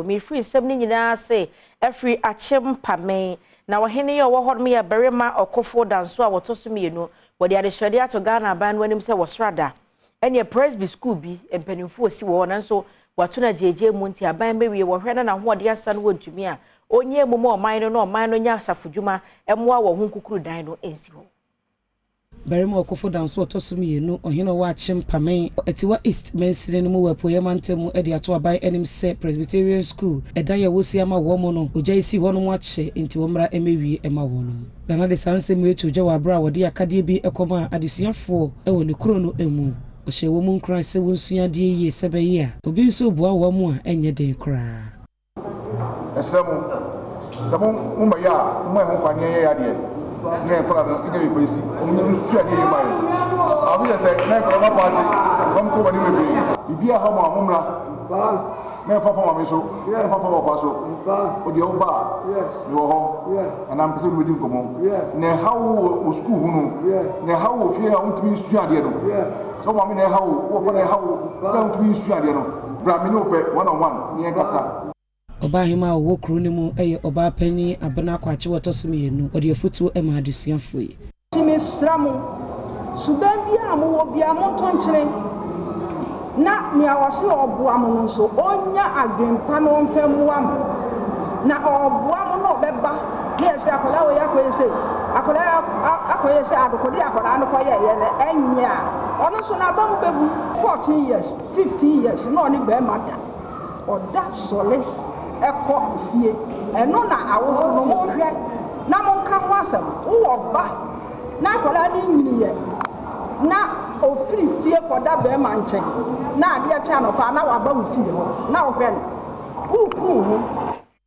Me free semni nyina say every Akyem Pameng na wahene ye wo hod me ya berema okofo danso a wotoso mienu wo de adehwede ato Ghana ban wanim se wosrada ene presby school bi empanimfo osi wo nanso wato na jeje mu nti aban mewie wo hwena na ho de asa no wontumi a onye mu mo oman no nya asafodwuma emmoa wo hunkukuru dan no ensi ho berema okofo danso otoso mienu ohene wa Akyem Pameng etiwa east mensire no mu wapoye mantemu ede ato aban enim se presbyterian school eda ye wosi ama wo mo no ogya isi ho no mu ache nti wo mra emewie ema wo no dana de sanse mu etu ogya wa bra wo de akade bi ekoma adesuafo ewo ne kuro no emu ohye wo mu nkran se wo nsua de ye sebeye a obi nso bua wo mu a enye den kra esemu mumba ya mumba ho kwanye ya de ne kola no ige bi kwesi omunyu nsu ani yema yo abi se na kola ma pase kom ko bani mebe bibia ha ma homra me fa ma me so fa ma pa so o de o ba ni wo ho ana mpese mi di nkomo ne hawo o school hunu ne hawo fie a untumi nsu ade no so ma me ne hawo wo ko ne hawo sta untumi nsu ade no bra me no pe one on one ni enkasa Oba hima wo kru ni mu eye oba pani abana kwache wotoso mienu odi afutu ema adesuafo yi timi sramu suban bia mo wo bia mo tonkyere na ni awase oboa mo no so onya adwempa no mfamwa mo na oboa mo no beba na ese akola wo yakoyese akoyese adokodi akola no koye ye na enya ono so na ba mo bebu 14 years 15 years no ni be mada oda sole eko fie eno na awoso no mo hwe na mo nka ho asem wo ba na akola ni nyini ye na ofiri fie koda be ma nchen na ade a cha no pa na wa ba wo fie ho na wo hwe no wo ku ho